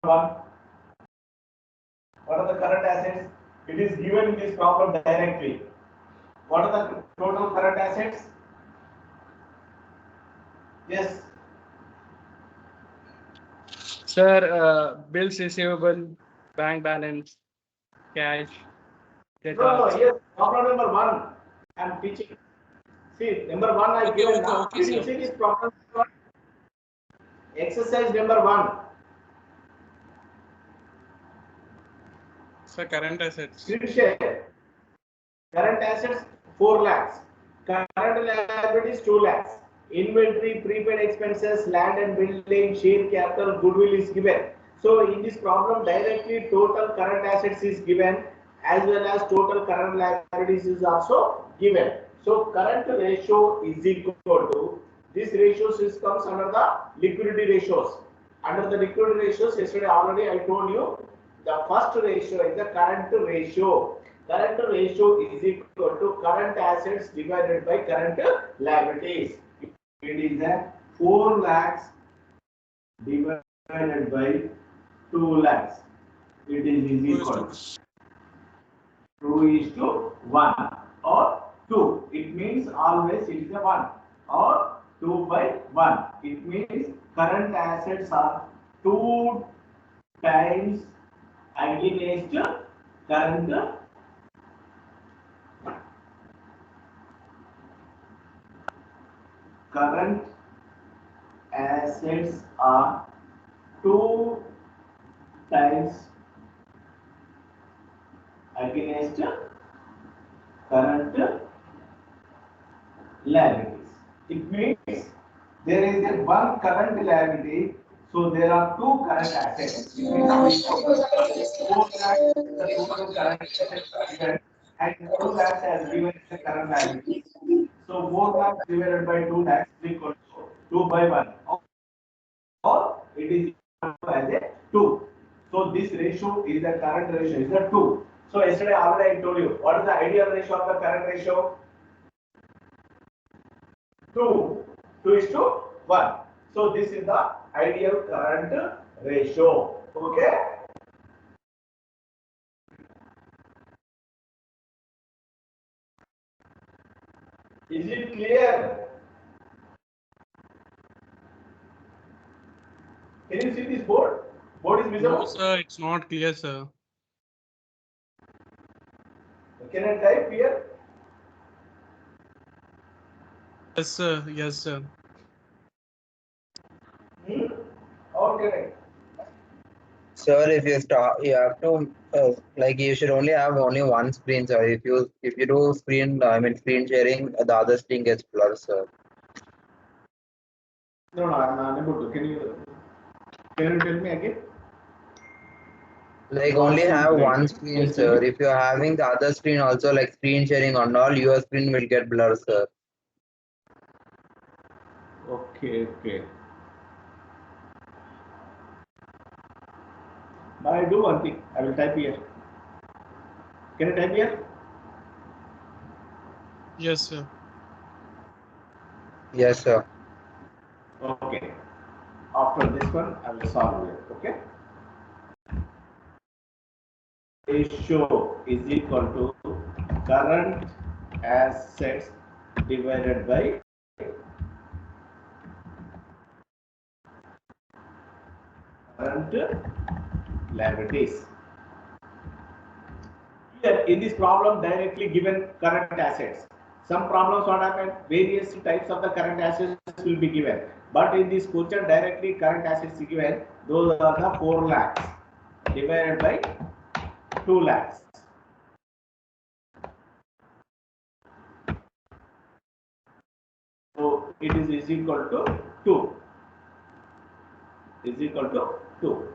1. What are the current assets? It is given in this problem directly. What are the total current assets? Yes. Sir, bills receivable, bank balance, cash, data. No. Yes. Problem number 1. I am teaching. See, number 1 I given now. Okay, Did you see this problem? Exercise number 1. Sir, current assets. Screen share. Current assets 4 lakhs. Current liabilities 2 lakhs. Inventory, prepaid expenses, land and building, share capital, goodwill is given. So in this problem directly total current assets is given as well as total current liabilities is also given. So current ratio is equal to this ratios is comes under the liquidity ratios. Under the liquidity ratios, yesterday already I told you the first ratio is the current ratio. Current ratio is equal to current assets divided by current liabilities. It is a 4 lakhs divided by 2 lakhs. It is equal to 2 is to 1 or 2. It means always it is a 1 or 2 by 1. It means current assets are 2 times against current assets are 2 times against current liabilities. It means there is a one current liability, so there are 2 current assets. It means 4 lakhs the total current assets given and 2 lakhs as given as the current liability. So 4 lakhs divided by 2 lakhs is equal to 2 by 1 or it is equal to as a 2. So this ratio is the current ratio is the 2. So yesterday already I told you what is the ideal ratio of the current ratio? 2. 2 is to 1. So this is the ideal current ratio. Okay. Is it clear? Can you see this board? Board is visible? No, sir, it's not clear, sir. Can I type here? Yes, sir. Yes, sir. Okay. Sir, if you start, you have to like you should only have only one screen, sir. If you do screen, I mean screen sharing, the other screen gets blurred, sir. No, I'm unable to. Can you tell me again? Like No only screen have sharing. one screen, Yes, sir. tell me. If you're having the other screen also like screen sharing and all, your screen will get blurred, sir. Okay. But I do one thing. I will type here. Can I type here? Yes, sir. Yes, sir. Okay. After this one, I will solve it. Okay. Ratio is equal to current assets divided by current liabilities. Here in this problem directly given current assets. Some problems what happen, various types of the current assets will be given. But in this question directly current assets given, those are the 4 lakhs divided by 2 lakhs. So it is equal to 2. Is equal to 2.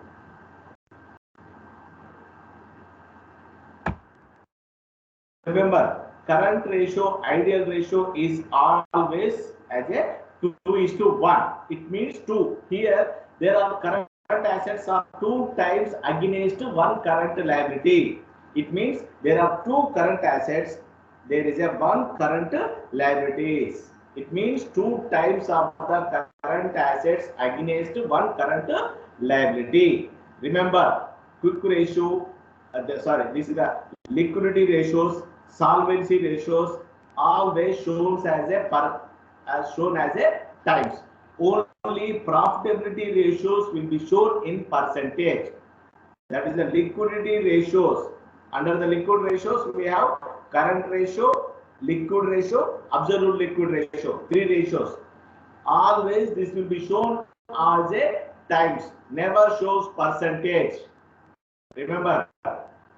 Remember, current ratio, ideal ratio is always as a 2 is to 1. It means 2. Here, there are current assets are 2 times against one current liability. It means there are 2 current assets. There is a 1 current liabilities. It means 2 times of the current assets against one current liability. Remember, quick ratio, this is the liquidity ratios, solvency ratios, always shown as a times. Only profitability ratios will be shown in percentage. That is the liquidity ratios. Under the liquid ratios, we have current ratio, liquid ratio, absolute liquid ratio, 3 ratios. Always this will be shown as a times, never shows percentage. Remember,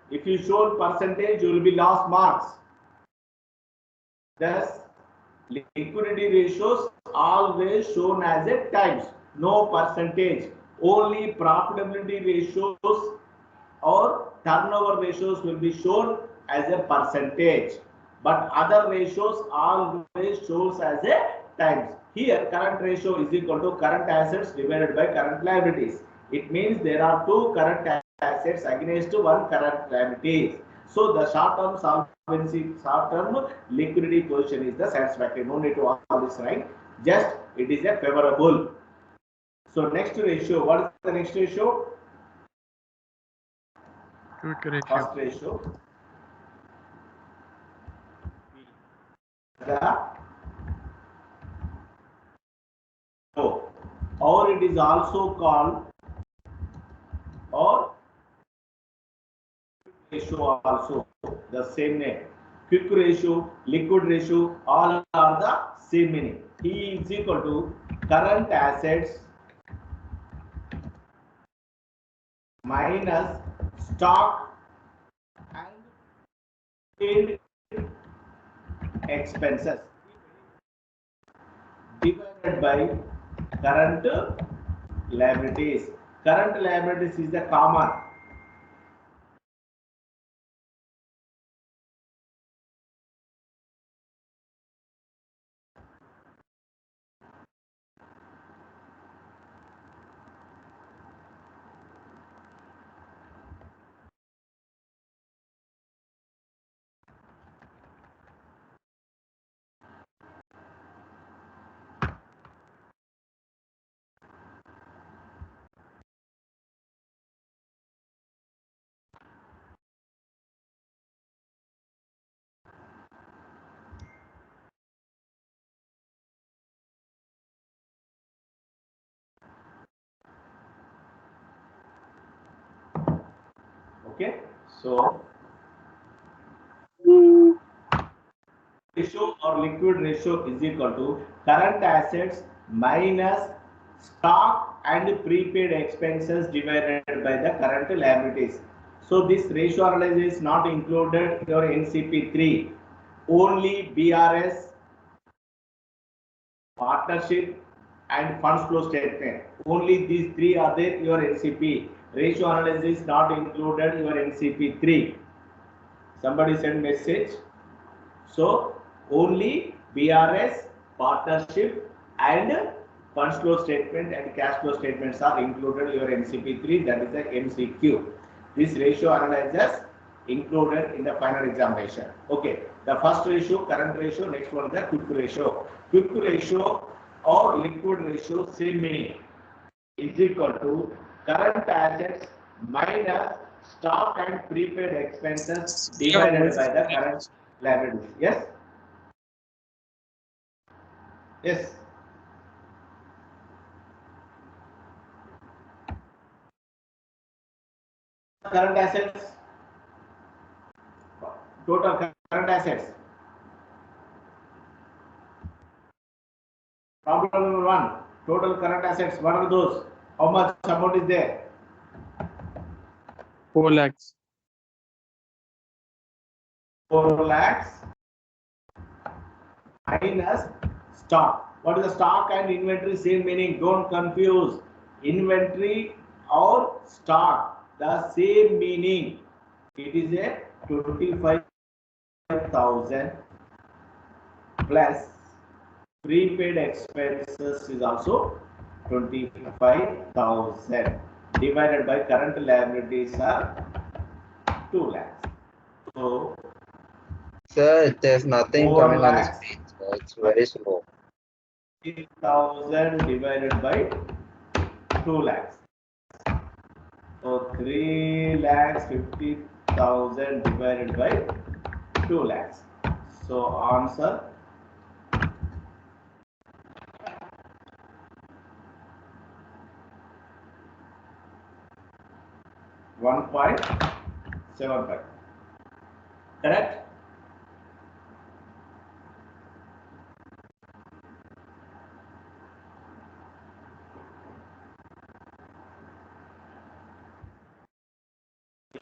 if you show percentage, you will be lost marks. Thus, liquidity ratios always shown as a times, no percentage. Only profitability ratios or turnover ratios will be shown as a percentage, but other ratios always shows as a times. Here current ratio is equal to current assets divided by current liabilities. It means there are 2 current assets against 1 current liabilities. So the short-term solvency, short-term liquidity position is the satisfactory. No need to all this, right? Just it is a favorable. So next ratio, what is the next ratio? Quick ratio. First ratio. Or it is also called ratio, also the same name. Quick ratio, liquid ratio, all are the same meaning. E is equal to current assets minus stock and paid expenses divided by current liabilities. Current liabilities is the common. Okay, so ratio or liquid ratio is equal to current assets minus stock and prepaid expenses divided by the current liabilities. So this ratio analysis is not included in your NCP 3. Only BRS, partnership and funds flow statement. Only these 3 are there your NCP. Ratio analysis is not included your NCP 3. Somebody send message. So only BRS, partnership and funds flow statement and cash flow statements are included in your NCP 3, that is the MCQ. This ratio analysis included in the final examination. Okay, the first ratio, current ratio, next one is the quick ratio. Quick ratio or liquid ratio, same meaning, is equal to current assets minus stock and prepaid expenses divided by the current liabilities. Yes? Yes. Current assets, total current assets. Problem number 1, total current assets, what are those? How much amount is there? 4 lakhs. 4 lakhs minus stock. What is the stock and inventory? Same meaning, don't confuse. Inventory or stock, the same meaning. It is a 25,000 plus prepaid expenses is also 25,000 divided by current liabilities are 2 lakhs. So, Sir, there's nothing 4 coming on the lakhs. screen, so it's very slow. 3,000 divided by 2 lakhs. So 3,50,000 divided by 2 lakhs. So answer 1.75. Correct?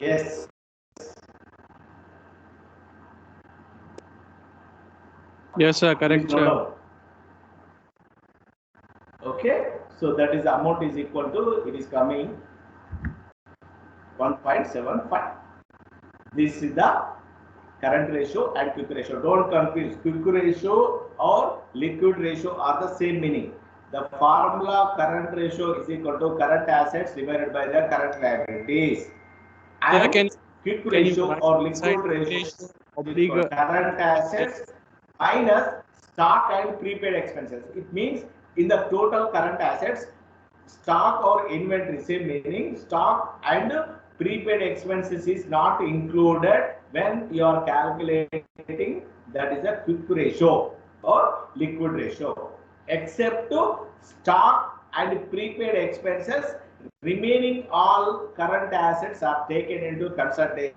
Yes. Yes, sir. Please Correct, note sir. down. Okay. So that is the amount is equal to, it is coming 1.75. This is the current ratio and quick ratio. Don't confuse. Quick ratio or liquid ratio are the same meaning. The formula current ratio is equal to current assets divided by the current liabilities. Sir, And can quick you ratio write or beside liquid ratio English is oblique equal to current assets minus stock and prepaid expenses. It means in the total current assets, stock or inventory, same meaning, stock and prepaid expenses is not included when you are calculating, that is a quick ratio or liquid ratio, except to stock and prepaid expenses. Remaining all current assets are taken into consideration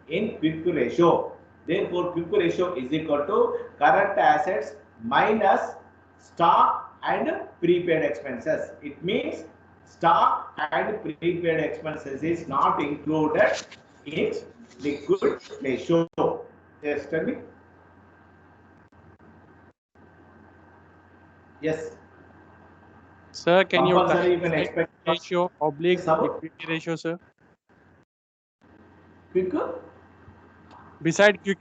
in quick ratio. Therefore, quick ratio is equal to current assets minus stock and prepaid expenses. It means stock and prepaid expenses is not included in liquid ratio. Yes, tell me. Yes. Sir, can you Compulsory, type you can beside expect ratio oblique Yes, Abu. liquidity ratio, sir? quick. Beside quick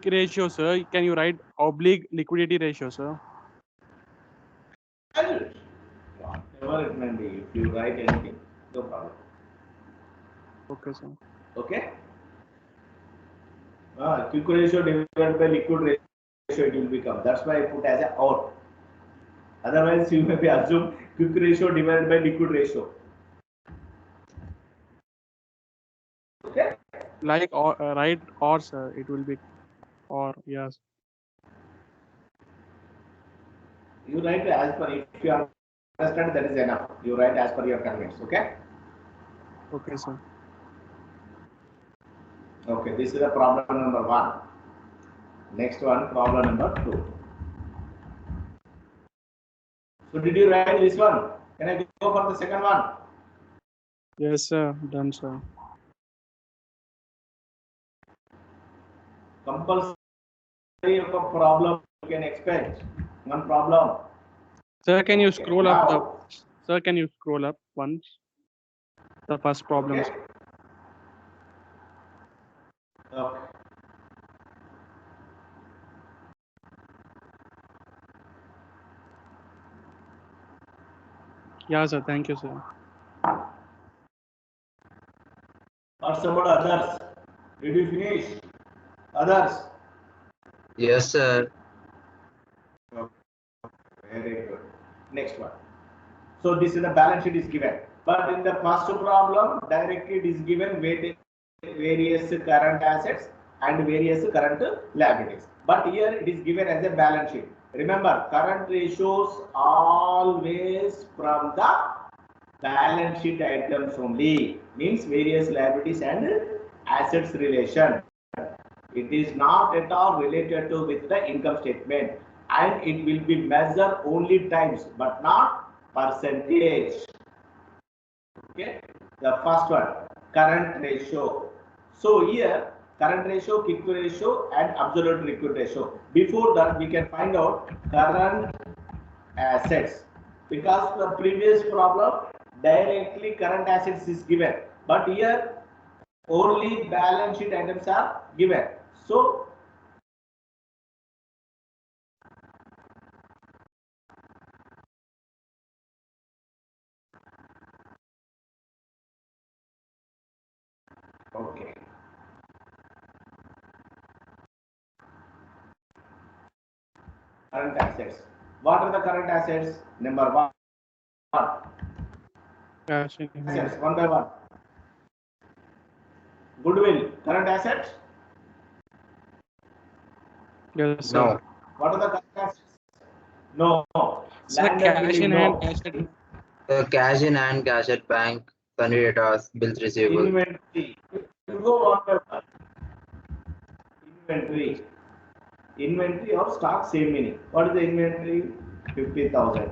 ratio, sir, can you write oblique liquidity ratio, sir? Whatever it may be, if you write anything, no problem. Okay, sir. Okay. Quick ratio divided by liquid ratio, it will become. That's why I put as a or. Otherwise, you may be assumed quick ratio divided by liquid ratio. Okay. Like or write or, sir, it will be or, yes. You write as per, if you understand, that is enough. You write as per your convenience. Okay. Okay, sir. Okay. This is the problem number 1. Next one, problem number 2. So did you write this one? Can I go for the second one? Yes, sir. Done, sir. Compulsory problem you can expect. One problem. Sir, can you Okay, scroll up the now, sir, can you scroll up once? The first problem. okay. Okay. Yeah, sir. Thank you, sir. Or some others. Did you finish? Others. Yes, sir. Okay. Very good. Next one. So this is the balance sheet is given. But in the first problem, directly it is given various current assets and various current liabilities. But here it is given as a balance sheet. Remember, current ratios always from the balance sheet items only, means various liabilities and assets relation. It is not at all related to with the income statement, and it will be measured only times but not percentage. Okay, the first one, current ratio. So here current ratio, quick ratio and absolute liquid ratio. Before that, we can find out current assets, because the previous problem directly current assets is given, but here only balance sheet items are given. So okay, current assets. What are the current assets? Number 1, Cash in hand. assets one by one. Goodwill, current asset. Yes, sir. No. What are the current assets? No. Sir, Land and cash building, in no. hand, cash at Cash in hand, cash at bank, sundry debtors, bills receivable. Inventory. You go one by one. Inventory. Inventory or stock, same meaning. What is the inventory? 50,000.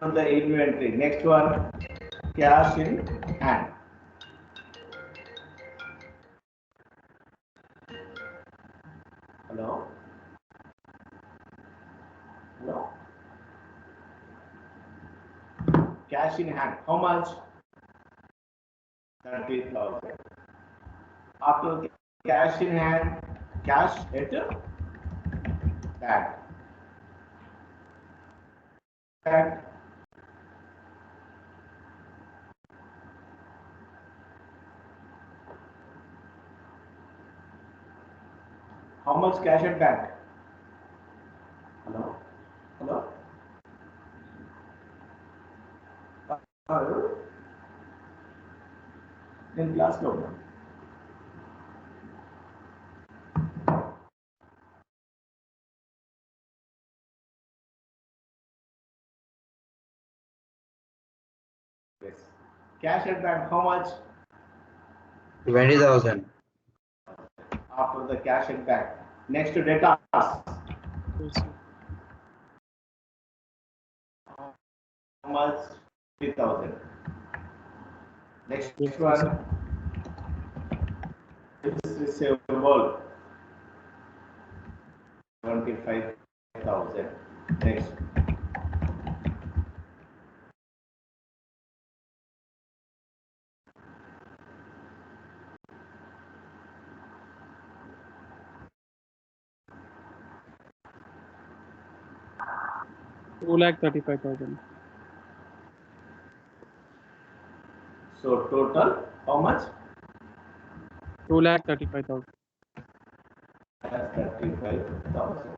On the inventory. Next one, cash in hand. Hello? Hello? Cash in hand. How much? 30,000. After cash in hand, cash at bank. Bank. How much cash at bank? Hello? Hello? Hello? In class no. Yes. Cash at bank, how much? 20,000. After the cash at bank. Next to debtors. yes, sir. How much? 3,000. Next Yes, one. sir. This receivable. 25,000. Next. Two lakh 35,000. So total, how much? 2,35,000. That's 35,000.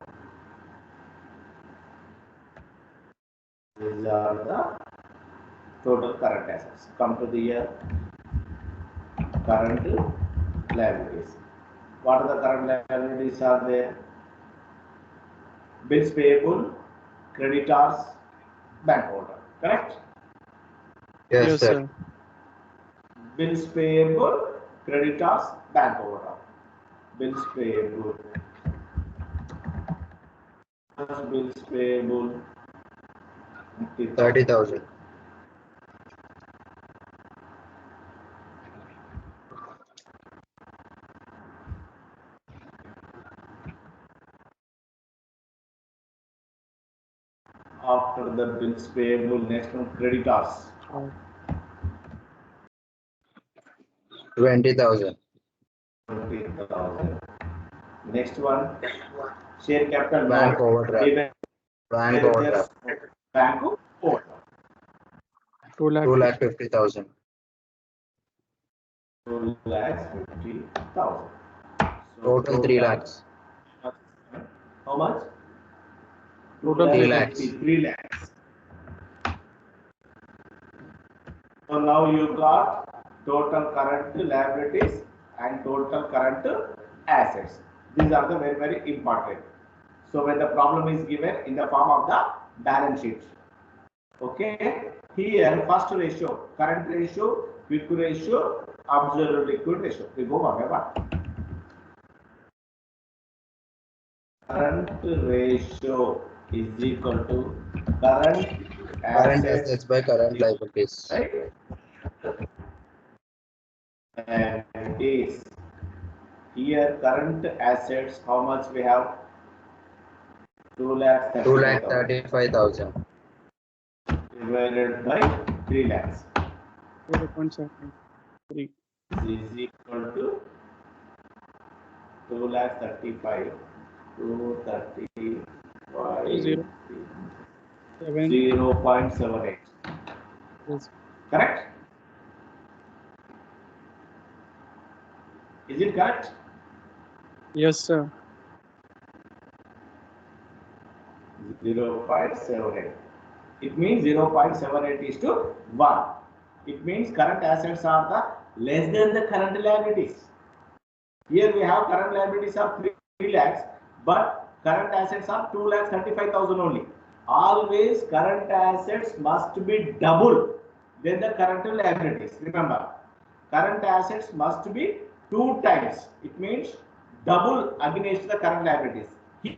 These are the total current assets. Come to the year current liabilities. What are the current liabilities are there? Bills payable, creditors, bank order. Correct? Yes, Yes, sir. sir. Bills payable, creditors, bank order. Bills payable. Bills payable. 30,000. After the bills payable, next one creditors. 20,000. 20,000. Next one, share capital Bank note. overdraft. Bank overdraft. Bank overdraft. 2 lakh. 2,50,000. 2,50,000. Total 3 lakhs. How much? Total 3 3 lakhs. 3 lakhs. So now you got total current liabilities and total current assets. These are the very, very important. So when the problem is given in the form of the balance sheet. Okay. Here first ratio, current ratio, quick ratio, absolute liquid ratio. We go one by one. Current ratio is equal to current Current assets by current liabilities. right? And it is here current assets, how much we have? 2,35,000. Divided by 3 lakhs 0.73. is equal to 2,35,000. 235 0. 7. 0.78. Yes. Correct? Is it correct? Yes, sir. 0.78. It means 0.78 is to 1. It means current assets are the less than the current liabilities. Here we have current liabilities of 3 lakhs, but current assets are 2,35,000 only. Always current assets must be double than the current liabilities. Remember, current assets must be 2 times. It means double against the current liabilities.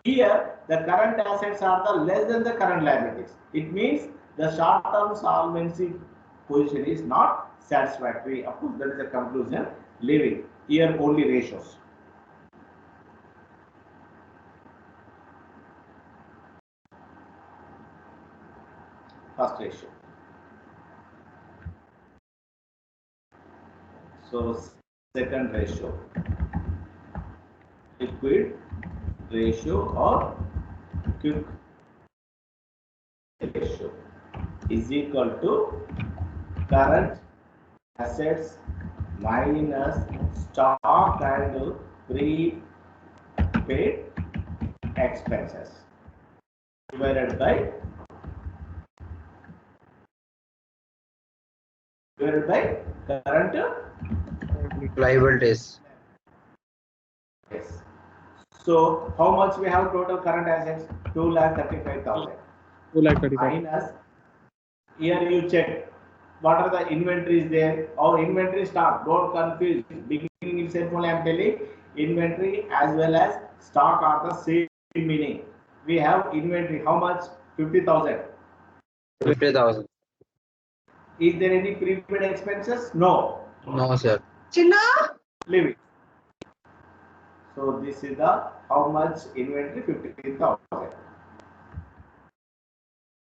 Here, the current assets are the less than the current liabilities. It means the short-term solvency position is not satisfactory. Of course, that is the conclusion. Leaving here only ratios. First ratio. So second ratio, liquid ratio or quick ratio is equal to current assets minus stock and prepaid expenses divided by current Liabilities. Yes. So how much we have total current assets? 2,35,000. 2,35,000. Minus, here you check what are the inventories there. Our inventory stock, don't confuse. Beginning itself only I am telling, inventory as well as stock are the same meaning. We have inventory, how much? 50,000. 50,000. Is there any prepaid expenses? No. No, sir. Leave it. So this is the how much inventory? 15,000.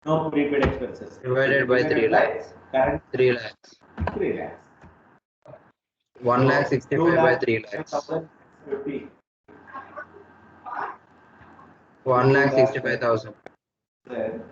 No prepaid expenses. Divided by 3 lakhs. Current 3 lakhs. 3 lakhs. 1 lakh 65 by 3 lakhs. 50. 1 lakh 65,000. Then